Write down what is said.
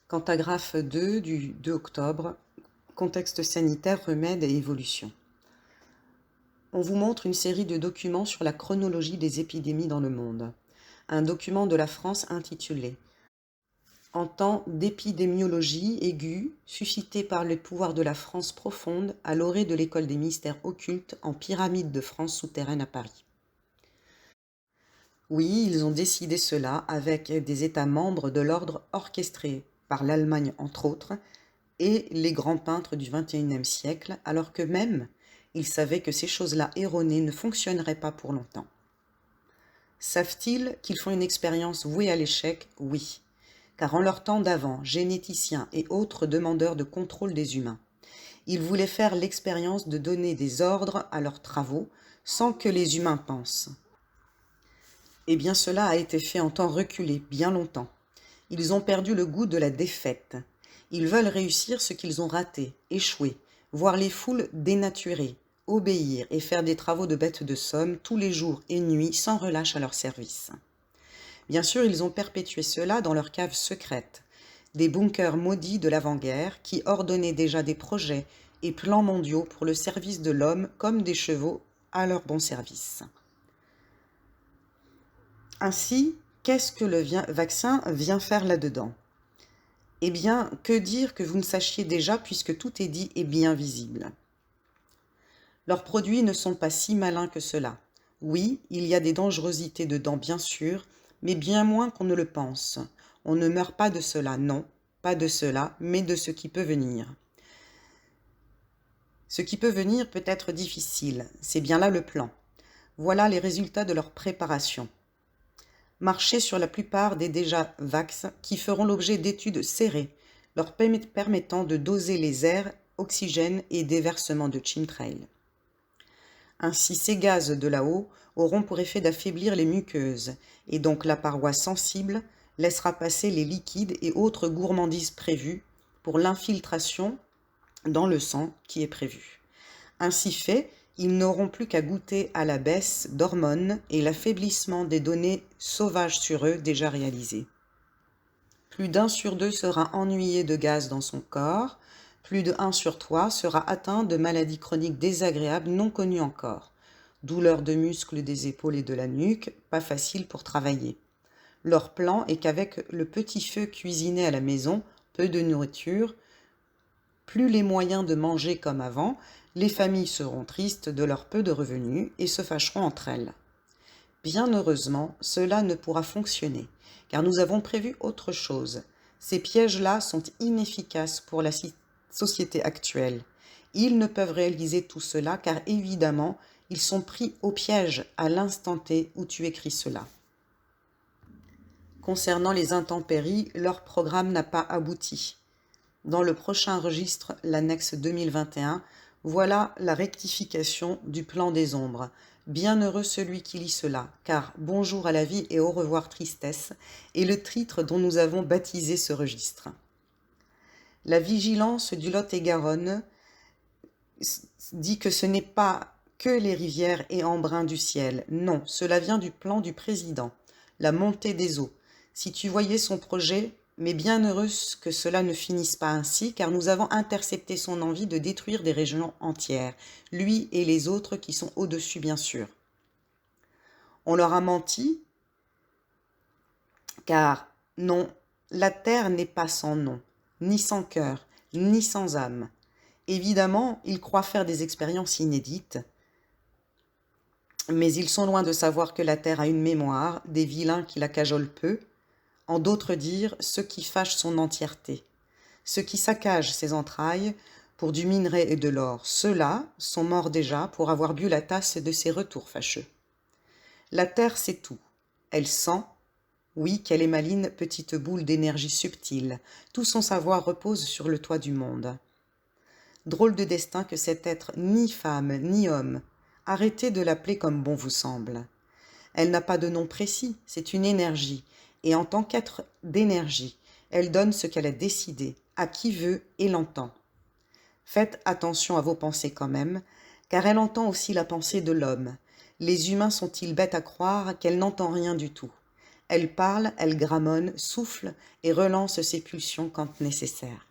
Cantagraphe 2 du 2 octobre, contexte sanitaire, remèdes et évolution. On vous montre une série de documents sur la chronologie des épidémies dans le monde. Un document de la France intitulé « En temps d'épidémiologie aiguë, suscité par les pouvoirs de la France profonde à l'orée de l'école des mystères occultes en pyramide de France souterraine à Paris ». Oui, ils ont décidé cela avec des États membres de l'ordre orchestrés par l'Allemagne entre autres, et les grands peintres du XXIe siècle, alors que même ils savaient que ces choses-là erronées ne fonctionneraient pas pour longtemps. Savent-ils qu'ils font une expérience vouée à l'échec? Oui, car en leur temps d'avant, généticiens et autres demandeurs de contrôle des humains, ils voulaient faire l'expérience de donner des ordres à leurs travaux sans que les humains pensent. Eh bien cela a été fait en temps reculé, bien longtemps. Ils ont perdu le goût de la défaite. Ils veulent réussir ce qu'ils ont raté, échoué, voir les foules dénaturées, obéir et faire des travaux de bêtes de somme tous les jours et nuits sans relâche à leur service. Bien sûr, ils ont perpétué cela dans leurs caves secrètes, des bunkers maudits de l'avant-guerre qui ordonnaient déjà des projets et plans mondiaux pour le service de l'homme comme des chevaux à leur bon service. Ainsi, qu'est-ce que le vaccin vient faire là-dedans? Eh bien, que dire que vous ne sachiez déjà puisque tout est dit et bien visible. Leurs produits ne sont pas si malins que cela. Oui, il y a des dangerosités dedans bien sûr, mais bien moins qu'on ne le pense. On ne meurt pas de cela, non, pas de cela, mais de ce qui peut venir. Ce qui peut venir peut être difficile, c'est bien là le plan. Voilà les résultats de leur préparation. Marcher sur la plupart des déjà vax qui feront l'objet d'études serrées, leur permettant de doser les airs, oxygène et déversement de chemtrails. Ainsi, ces gaz de là-haut auront pour effet d'affaiblir les muqueuses, et donc la paroi sensible laissera passer les liquides et autres gourmandises prévues pour l'infiltration dans le sang qui est prévue. Ainsi fait, ils n'auront plus qu'à goûter à la baisse d'hormones et l'affaiblissement des données sauvages sur eux déjà réalisées. Plus d'1 sur 2 sera ennuyé de gaz dans son corps, plus de 1 sur 3 sera atteint de maladies chroniques désagréables non connues encore. Douleurs de muscles des épaules et de la nuque, pas facile pour travailler. Leur plan est qu'avec le petit feu cuisiné à la maison, peu de nourriture, plus les moyens de manger comme avant, les familles seront tristes de leur peu de revenus et se fâcheront entre elles. Bien heureusement, cela ne pourra fonctionner, car nous avons prévu autre chose. Ces pièges-là sont inefficaces pour la société actuelle. Ils ne peuvent réaliser tout cela, car évidemment, ils sont pris au piège à l'instant T où tu écris cela. Concernant les intempéries, leur programme n'a pas abouti. Dans le prochain registre, l'annexe 2021, voilà la rectification du plan des ombres. Bienheureux celui qui lit cela, car bonjour à la vie et au revoir tristesse est le titre dont nous avons baptisé ce registre. La vigilance du Lot-et-Garonne dit que ce n'est pas que les rivières et embruns du ciel. Non, cela vient du plan du président, la montée des eaux. Si tu voyais son projet, mais bien heureuse que cela ne finisse pas ainsi, car nous avons intercepté son envie de détruire des régions entières, lui et les autres qui sont au-dessus bien sûr. On leur a menti, car non, la terre n'est pas sans nom, ni sans cœur, ni sans âme. Évidemment, ils croient faire des expériences inédites, mais ils sont loin de savoir que la terre a une mémoire, des vilains qui la cajolent peu, en d'autres dires, ceux qui fâchent son entièreté. Ceux qui saccagent ses entrailles pour du minerai et de l'or, ceux-là sont morts déjà pour avoir bu la tasse de ses retours fâcheux. La terre sait tout. Elle sent, oui, qu'elle est maligne petite boule d'énergie subtile. Tout son savoir repose sur le toit du monde. Drôle de destin que cet être ni femme ni homme. Arrêtez de l'appeler comme bon vous semble. Elle n'a pas de nom précis, c'est une énergie, et en tant qu'être d'énergie, elle donne ce qu'elle a décidé, à qui veut et l'entend. Faites attention à vos pensées quand même, car elle entend aussi la pensée de l'homme. Les humains sont-ils bêtes à croire qu'elle n'entend rien du tout? Elle parle, elle gramonne, souffle et relance ses pulsions quand nécessaire.